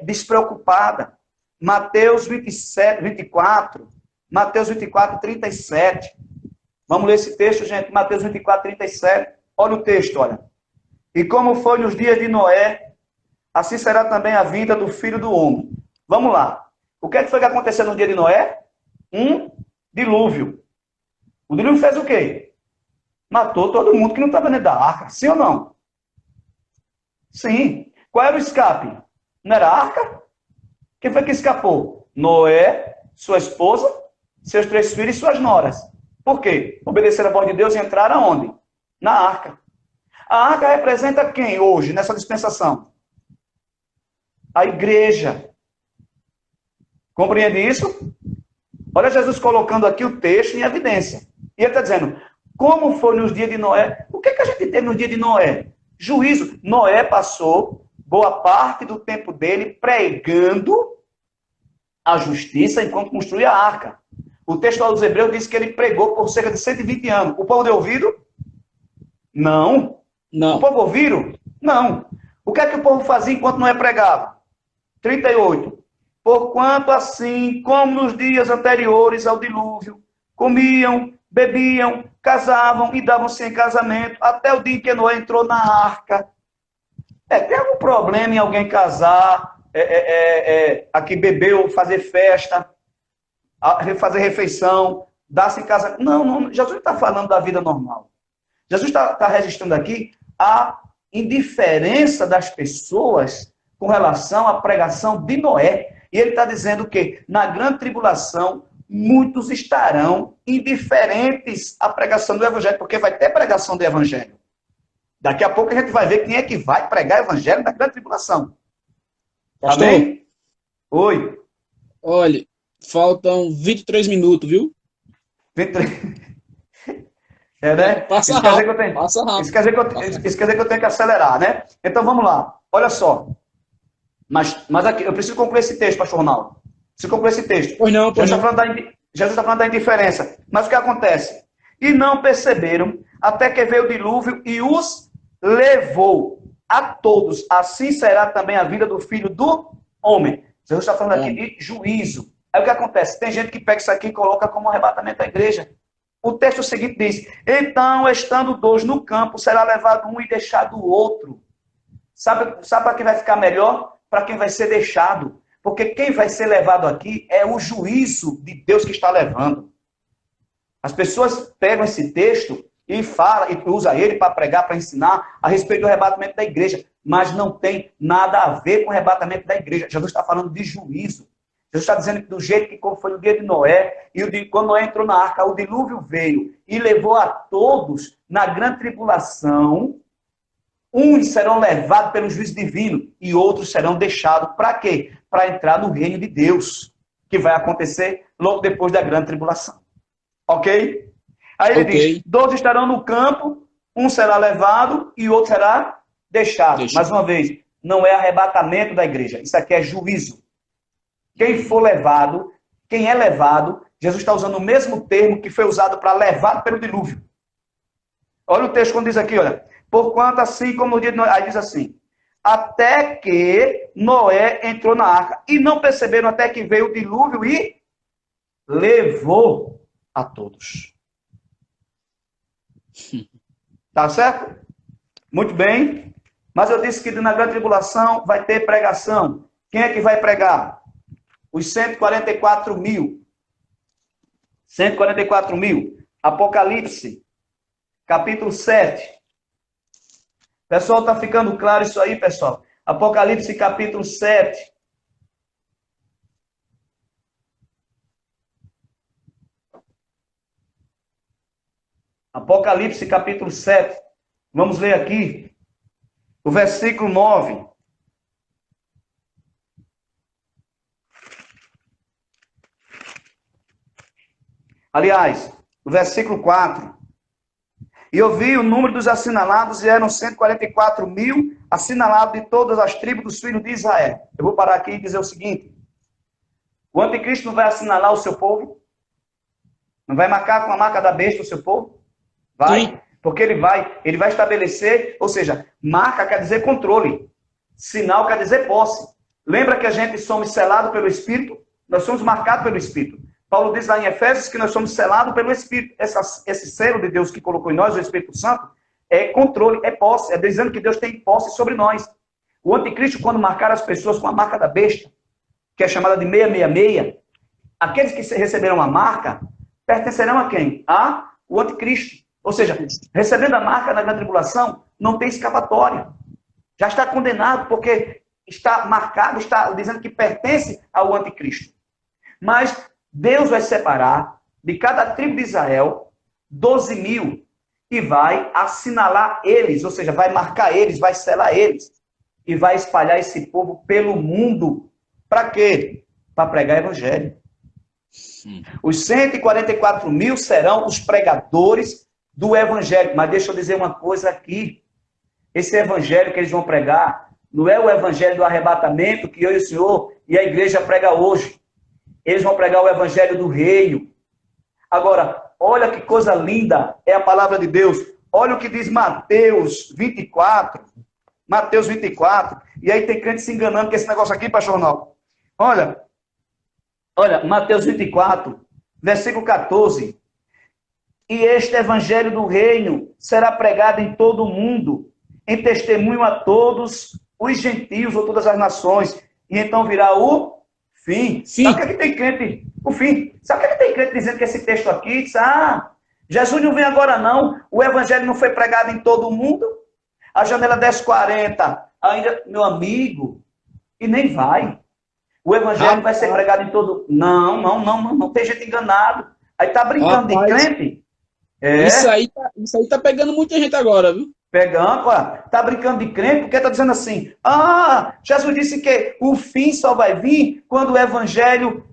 despreocupada. Mateus 27, 24, Mateus 24, 37. Vamos ler esse texto, gente. Mateus 24, 37. Olha o texto, olha. E como foi nos dias de Noé, assim será também a vinda do Filho do Homem. Vamos lá. O que foi que aconteceu no dia de Noé? Um dilúvio. O dilúvio fez o quê? Matou todo mundo que não estava dentro da arca. Sim ou não? Sim. Qual era o escape? Não era a arca? Quem foi que escapou? Noé, sua esposa, seus 3 filhos e suas noras. Por quê? Obedeceram a voz de Deus e entraram aonde? Na arca. A arca representa quem hoje, nessa dispensação? A igreja. Compreende isso? Olha Jesus colocando aqui o texto em evidência. E ele está dizendo, como foi nos dias de Noé? O que a gente teve no dia de Noé? Juízo. Noé passou boa parte do tempo dele pregando a justiça enquanto construía a arca. O texto aos Hebreus diz que ele pregou por cerca de 120 anos. O povo deu ouvido? Não. Não. O povo ouviram? Não. O que é que o povo fazia enquanto Noé pregava? 38. Porquanto assim, como nos dias anteriores ao dilúvio, comiam, bebiam, casavam e davam-se em casamento, até o dia em que Noé entrou na arca. Tem algum problema em alguém casar, aqui beber ou fazer festa, fazer refeição, dar-se em casamento? Não, Jesus está falando da vida normal. Jesus está registrando aqui a indiferença das pessoas com relação à pregação de Noé. E ele está dizendo que na grande tribulação, muitos estarão indiferentes à pregação do evangelho, porque vai ter pregação do evangelho. Daqui a pouco a gente vai ver quem é que vai pregar o evangelho na grande tribulação. Pastor, amém? Oi. Olha, faltam 23 minutos, viu? 23. Né? Passa rápido, passa rápido. Isso quer dizer que eu tenho que acelerar, né? Então vamos lá. Olha só. Mas aqui, eu preciso concluir esse texto, pastor Ronaldo. Preciso concluir esse texto. Pois não. Jesus está falando da indiferença. Mas o que acontece? E não perceberam até que veio o dilúvio e os levou a todos. Assim será também a vida do Filho do Homem. Jesus está falando aqui de juízo. Aí o que acontece? Tem gente que pega isso aqui e coloca como arrebatamento da igreja. O texto seguinte diz, então, estando 2 no campo, será levado um e deixado o outro. Sabe para quem vai ficar melhor? Para quem vai ser deixado. Porque quem vai ser levado aqui é o juízo de Deus que está levando. As pessoas pegam esse texto e falam, e usa ele para pregar, para ensinar a respeito do arrebatamento da igreja. Mas não tem nada a ver com o arrebatamento da igreja. Jesus está falando de juízo. Jesus está dizendo que do jeito que como foi no dia de Noé, e quando Noé entrou na arca, o dilúvio veio e levou a todos na grande tribulação. Uns serão levados pelo juízo divino e outros serão deixados. Para quê? Para entrar no reino de Deus, que vai acontecer logo depois da grande tribulação. Ok? Aí ele diz, 12 estarão no campo, um será levado e outro será deixado. Mais uma vez, não é arrebatamento da igreja. Isso aqui é juízo. Quem for levado, quem é levado, Jesus está usando o mesmo termo que foi usado para levado pelo dilúvio. Olha o texto quando diz aqui, olha. Porquanto assim como no dia de Noé, aí diz assim, até que Noé entrou na arca, e não perceberam até que veio o dilúvio e levou a todos. Tá certo? Muito bem. Mas eu disse que na grande tribulação vai ter pregação. Quem é que vai pregar? Os 144 mil. 144 mil. Apocalipse, capítulo 7. Pessoal, está ficando claro isso aí, pessoal? Apocalipse, capítulo 7. Apocalipse, capítulo 7. Vamos ler aqui o versículo 9. Aliás, o versículo 4. E eu vi o número dos assinalados, e eram 144 mil, assinalados de todas as tribos dos filhos de Israel. Eu vou parar aqui e dizer o seguinte. O anticristo não vai assinalar o seu povo? Não vai marcar com a marca da besta o seu povo? Vai. Sim. Porque ele vai estabelecer, ou seja, marca quer dizer controle. Sinal quer dizer posse. Lembra que a gente somos selados pelo Espírito? Nós somos marcados pelo Espírito. Paulo diz lá em Efésios que nós somos selados pelo Espírito. Esse selo de Deus que colocou em nós, o Espírito Santo, é controle, é posse. É dizendo que Deus tem posse sobre nós. O anticristo, quando marcar as pessoas com a marca da besta, que é chamada de 666, aqueles que receberam a marca, pertencerão a quem? A o anticristo. Ou seja, recebendo a marca na grande tribulação, não tem escapatória. Já está condenado, porque está marcado, está dizendo que pertence ao anticristo. Mas Deus vai separar de cada tribo de Israel 12.000 e vai assinalar eles, ou seja, vai marcar eles, vai selar eles e vai espalhar esse povo pelo mundo. Para quê? Para pregar o evangelho. Os 144.000 serão os pregadores do evangelho. Mas deixa eu dizer uma coisa aqui. Esse evangelho que eles vão pregar não é o evangelho do arrebatamento que eu e o senhor e a igreja prega hoje. Eles vão pregar o evangelho do reino. Agora, olha que coisa linda é a palavra de Deus. Olha o que diz Mateus 24. Mateus 24. E aí tem crente se enganando com esse negócio aqui, pastor Ronaldo. Olha, Mateus 24, versículo 14. E este evangelho do reino será pregado em todo o mundo, em testemunho a todos os gentios ou todas as nações. E então virá o fim. Sim. Sabe o que é que tem crente? O fim. Sabe o que é que tem crente dizendo que esse texto aqui diz, Jesus não vem agora não, o evangelho não foi pregado em todo o mundo? A janela 1040, ainda, meu amigo, e nem vai. O evangelho vai ser pregado em todo... Não tem gente enganado. Aí tá brincando de crente. Isso aí tá pegando muita gente agora, viu? Pegando, tá brincando de crente, porque tá dizendo assim, Jesus disse que o fim só vai vir quando o evangelho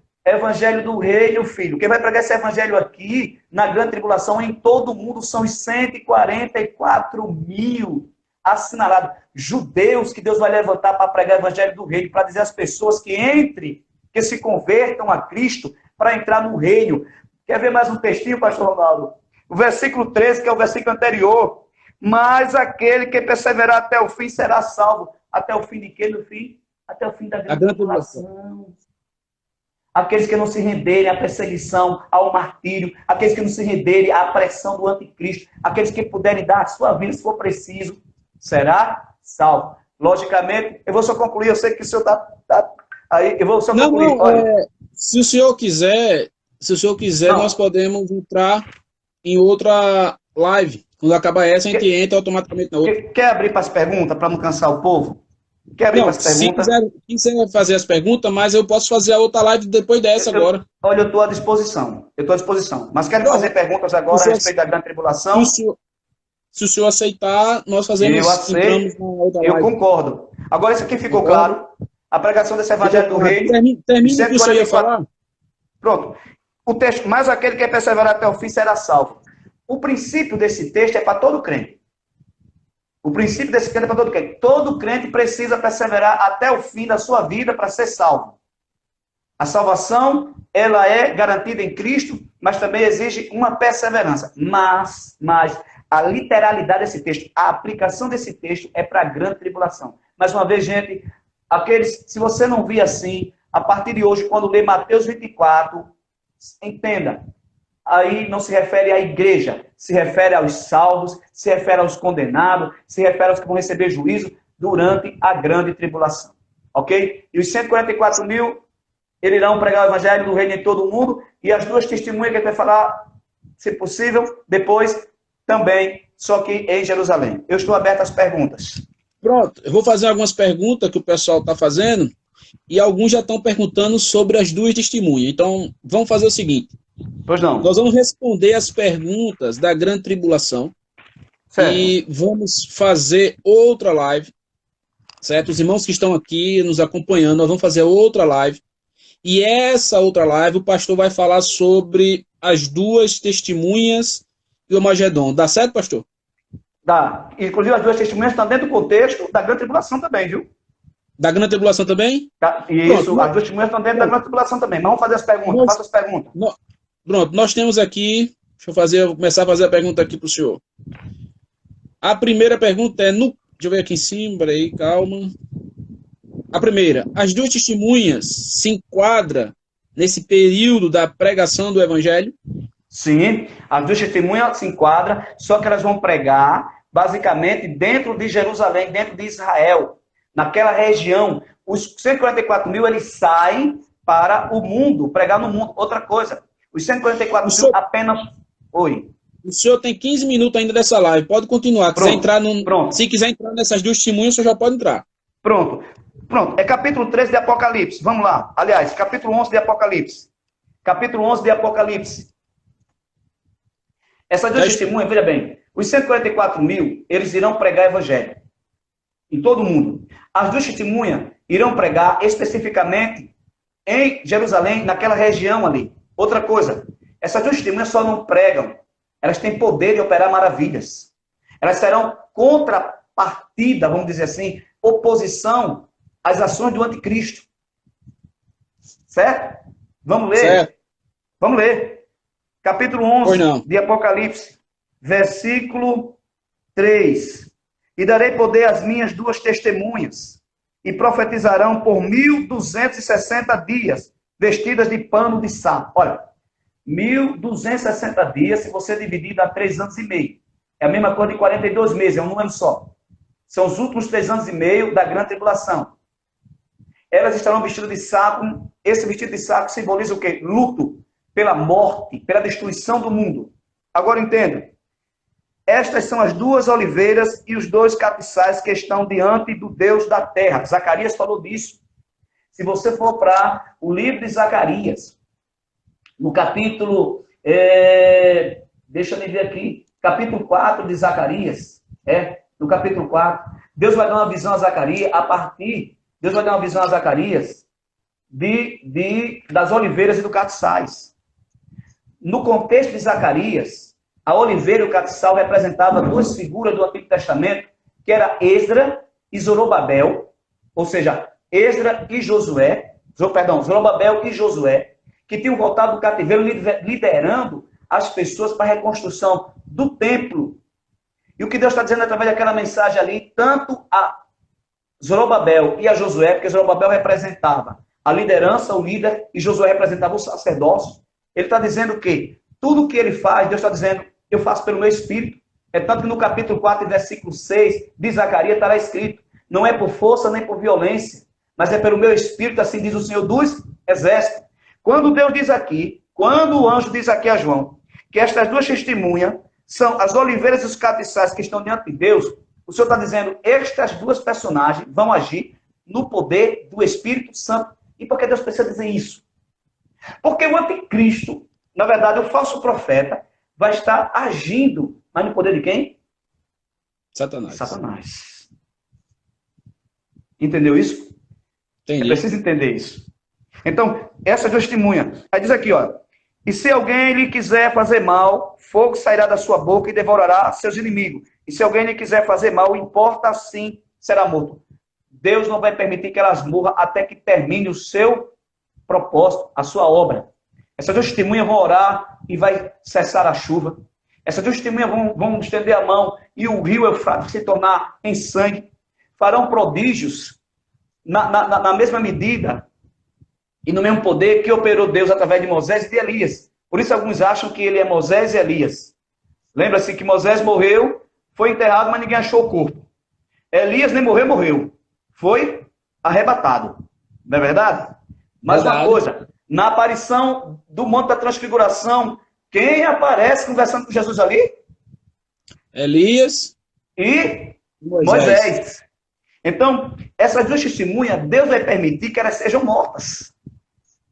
do reino, filho. Quem vai pregar esse evangelho aqui, na grande tribulação, em todo o mundo, são os 144.000 assinalados. Judeus que Deus vai levantar para pregar o evangelho do reino, para dizer às pessoas que se convertam a Cristo, para entrar no reino. Quer ver mais um textinho, pastor Ronaldo? O versículo 13, que é o versículo anterior. Mas aquele que perseverar até o fim será salvo. Até o fim de quê, no fim? Até o fim da grande tribulação. Aqueles que não se renderem à perseguição, ao martírio, aqueles que não se renderem à pressão do anticristo, aqueles que puderem dar a sua vida, se for preciso, será salvo. Logicamente, eu vou só concluir, eu sei que o senhor está aí, eu vou só concluir. Se o senhor quiser, nós podemos entrar em outra live. Quando acabar essa, a gente entra automaticamente na outra. Quer abrir para as perguntas, para não cansar o povo? Quer abrir para as perguntas? Se quiser fazer as perguntas, mas eu posso fazer a outra live depois dessa agora. Olha, eu estou à disposição. Mas quero fazer perguntas agora a respeito da grande tribulação? Se o senhor aceitar, nós fazemos... Eu aceito, eu concordo. Agora, isso aqui ficou claro. A pregação desse evangelho do reino... Termina o que o senhor ia falar. Pronto. O texto, mas aquele que perseverar até o fim será salvo. O princípio desse texto é para todo crente. O princípio desse crente é para todo crente. Todo crente precisa perseverar até o fim da sua vida para ser salvo. A salvação, ela é garantida em Cristo, mas também exige uma perseverança. Mas a literalidade desse texto, a aplicação desse texto é para a grande tribulação. Mais uma vez, gente, se você não vir assim, a partir de hoje, quando ler Mateus 24, entenda, aí não se refere à igreja, se refere aos salvos, se refere aos condenados, se refere aos que vão receber juízo durante a grande tribulação. Ok? E os 144.000, eles irão pregar o evangelho do reino em todo o mundo, e as duas testemunhas que a gente vai falar, se possível, depois também, só que em Jerusalém. Eu estou aberto às perguntas. Pronto, eu vou fazer algumas perguntas que o pessoal está fazendo, e alguns já estão perguntando sobre as duas testemunhas. Então, vamos fazer o seguinte. Pois não. Nós vamos responder as perguntas da grande tribulação. Certo. E vamos fazer outra live. Certo? Os irmãos que estão aqui nos acompanhando, nós vamos fazer outra live. E essa outra live, o pastor vai falar sobre as duas testemunhas e o Magedon. Dá certo, pastor? Dá. Inclusive, as duas testemunhas estão dentro do contexto da grande tribulação também, viu? Da grande tribulação também? Isso, Pronto, as duas testemunhas estão dentro da grande tribulação também. Mas vamos fazer as perguntas. Faça as perguntas. pronto, nós temos aqui. Deixa eu começar a fazer a pergunta aqui para o senhor. A primeira pergunta é deixa eu ver aqui em cima, peraí, calma. A primeira, as duas testemunhas se enquadram nesse período da pregação do evangelho? Sim, as duas testemunhas se enquadram, só que elas vão pregar, basicamente, dentro de Jerusalém, dentro de Israel. Naquela região, os 144 mil, eles saem para o mundo, pregar no mundo. Outra coisa, os 144 mil apenas... Oi. O senhor tem 15 minutos ainda dessa live, pode continuar. Pronto. Se quiser entrar nessas duas testemunhas, o senhor já pode entrar. Pronto. É capítulo 13 de Apocalipse. Vamos lá. Aliás, capítulo 11 de Apocalipse. Capítulo 11 de Apocalipse. Essas duas testemunhas, veja bem, os 144 mil, eles irão pregar evangelho em todo o mundo. As duas testemunhas irão pregar especificamente em Jerusalém, naquela região ali. Outra coisa, essas duas testemunhas só não pregam, elas têm poder de operar maravilhas. Elas serão contrapartida, vamos dizer assim, oposição às ações do anticristo. Certo? Vamos ler? Certo. Vamos ler. Capítulo 11 de Apocalipse, versículo 3. E darei poder às minhas duas testemunhas, e profetizarão por 1260 dias, vestidas de pano de saco. Olha, 1260 dias, se você dividir, dá 3 anos e meio. É a mesma coisa de 42 meses, é um número só. São os últimos 3 anos e meio da grande tribulação. Elas estarão vestidas de saco. Esse vestido de saco simboliza o quê? Luto pela morte, pela destruição do mundo. Agora entenda. Estas são as duas oliveiras e os dois castiçais que estão diante do Deus da terra. Zacarias falou disso. Se você for para o livro de Zacarias, no capítulo... deixa eu ver aqui. Capítulo 4 de Zacarias. No capítulo 4. Deus vai dar uma visão a Zacarias Deus vai dar uma visão a Zacarias das oliveiras e do castiçais. No contexto de Zacarias, a oliveira e o castiçal representavam duas figuras do Antigo Testamento, que era Esdra e Zorobabel, ou seja, Esdra e Josué, Zorobabel e Josué, que tinham voltado do cativeiro liderando as pessoas para a reconstrução do templo. E o que Deus está dizendo através daquela mensagem ali, tanto a Zorobabel e a Josué, porque Zorobabel representava a liderança, o líder, e Josué representava o sacerdócio. Ele está dizendo que tudo que ele faz, Deus está dizendo, eu faço pelo meu Espírito. É tanto que no capítulo 4, versículo 6 de Zacarias estará escrito, não é por força nem por violência, mas é pelo meu Espírito, assim diz o Senhor dos Exércitos. Quando Deus diz aqui, quando o anjo diz aqui a João, que estas duas testemunhas são as oliveiras e os castiçais que estão diante de Deus, o Senhor está dizendo, estas duas personagens vão agir no poder do Espírito Santo. E por que Deus precisa dizer isso? Porque o anticristo, na verdade, o falso profeta, vai estar agindo, mas no poder de quem? Satanás. Entendeu isso? Entendi. É preciso entender isso. Então, essa testemunha. Aí diz aqui, ó. E se alguém lhe quiser fazer mal, fogo sairá da sua boca e devorará seus inimigos. E se alguém lhe quiser fazer mal, importa assim, será morto. Deus não vai permitir que elas morram até que termine o seu propósito, a sua obra. Essas duas testemunhas vão orar e vai cessar a chuva. Essas duas testemunhas vão estender a mão e o rio Eufrates se tornar em sangue. Farão prodígios na mesma medida e no mesmo poder que operou Deus através de Moisés e de Elias. Por isso alguns acham que ele é Moisés e Elias. Lembra-se que Moisés morreu, foi enterrado, mas ninguém achou o corpo. Elias nem morreu. Foi arrebatado. Não é verdade? Mas uma coisa, na aparição do Monte da Transfiguração, quem aparece conversando com Jesus ali? Elias e Moisés. Então, essas duas testemunhas, Deus vai permitir que elas sejam mortas.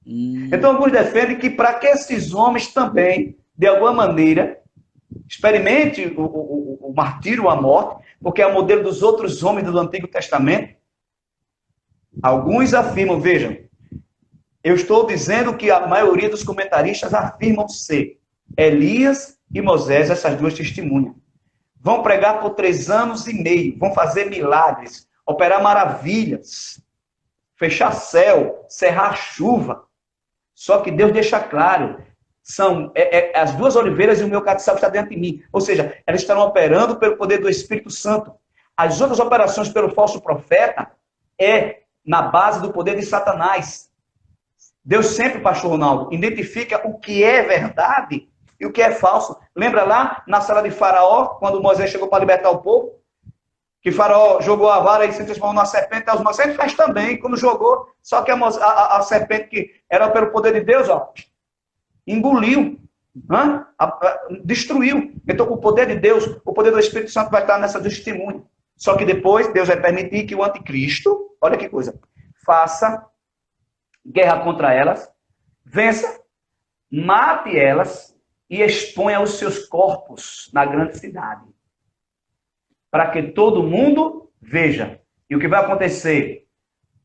Então, alguns defendem que para que esses homens também, de alguma maneira, experimentem o martírio, a morte, porque é o modelo dos outros homens do Antigo Testamento. Alguns afirmam, vejam, eu estou dizendo que a maioria dos comentaristas afirmam ser Elias e Moisés, essas duas testemunhas. Vão pregar por 3 anos e meio, vão fazer milagres, operar maravilhas. fechar céu, cerrar chuva. Só que Deus deixa claro, são as duas oliveiras e o meu castiçal está dentro de mim. Ou seja, elas estarão operando pelo poder do Espírito Santo. As outras operações pelo falso profeta é na base do poder de Satanás. Deus sempre, pastor Ronaldo, identifica o que é verdade e o que é falso. Lembra lá na sala de Faraó, quando Moisés chegou para libertar o povo? Que Faraó jogou a vara e se transformou numa serpente. Os Moisés faz também, quando jogou. Só que a serpente que era pelo poder de Deus, ó, engoliu, destruiu. Então, o poder de Deus, o poder do Espírito Santo vai estar nessa testemunha. Só que depois, Deus vai permitir que o anticristo, olha que coisa, faça guerra contra elas, vença, mate elas e exponha os seus corpos na grande cidade. Para que todo mundo veja. E o que vai acontecer?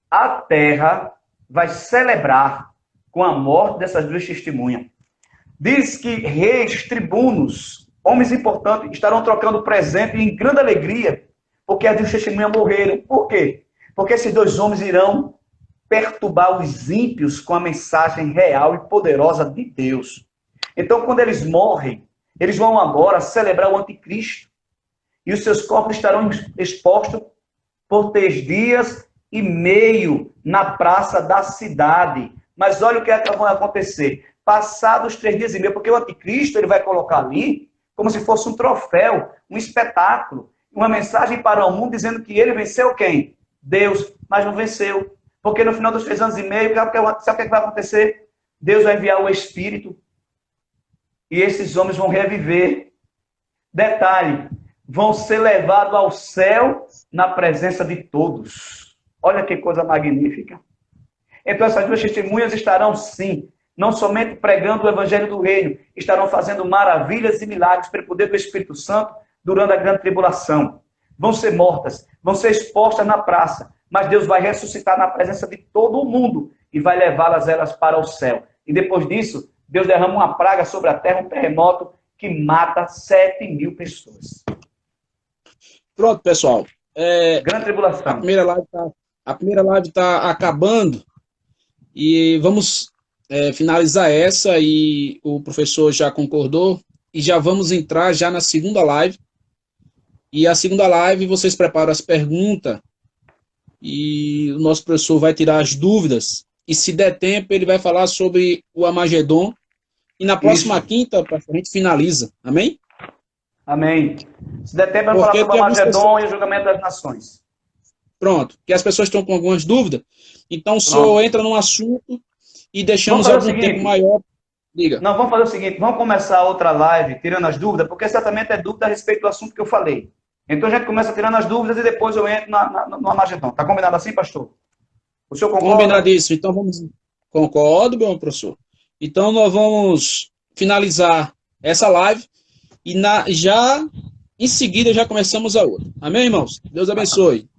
A terra vai celebrar com a morte dessas duas testemunhas. Diz que reis, tribunos, homens importantes estarão trocando presente em grande alegria, porque as duas testemunhas morreram. Por quê? Porque esses dois homens irão perturbar os ímpios com a mensagem real e poderosa de Deus. Então, quando eles morrem, eles vão agora celebrar o anticristo. E os seus corpos estarão expostos por 3 dias e meio na praça da cidade. Mas olha o que vai acontecer. Passados 3 dias e meio, porque o anticristo ele vai colocar ali como se fosse um troféu, um espetáculo, uma mensagem para o mundo dizendo que ele venceu quem? Deus, mas não venceu. Porque no final dos 3 anos e meio, sabe o que vai acontecer? Deus vai enviar o Espírito e esses homens vão reviver. Detalhe, vão ser levados ao céu na presença de todos. Olha que coisa magnífica. Então essas duas testemunhas estarão sim, não somente pregando o evangelho do reino, estarão fazendo maravilhas e milagres pelo poder do Espírito Santo durante a grande tribulação. Vão ser mortas, vão ser expostas na praça, mas Deus vai ressuscitar na presença de todo o mundo e vai levá-las elas para o céu. E depois disso, Deus derrama uma praga sobre a terra, um terremoto que mata 7.000 pessoas. Pronto, pessoal. Grande tribulação. A primeira live está acabando e vamos finalizar essa e o professor já concordou e já vamos entrar já na segunda live. E a segunda live vocês preparam as perguntas e o nosso professor vai tirar as dúvidas e se der tempo ele vai falar sobre o Armagedon e na próxima quinta a gente finaliza. Amém? Amém. Se der tempo, eu vou falar sobre o Armagedon e o julgamento das nações. Pronto. Que as pessoas estão com algumas dúvidas. Então, o senhor entra num assunto e deixamos algum tempo maior. Diga. Não, vamos fazer o seguinte. Vamos começar outra live tirando as dúvidas, porque certamente é dúvida a respeito do assunto que eu falei. Então, a gente começa tirando as dúvidas e depois eu entro no Armagedon. Tá combinado assim, pastor? O senhor concorda? Combinadíssimo. Então, vamos... Concordo, meu professor. Então, nós vamos finalizar essa live. E já em seguida já começamos a outra. Amém, irmãos? Deus abençoe.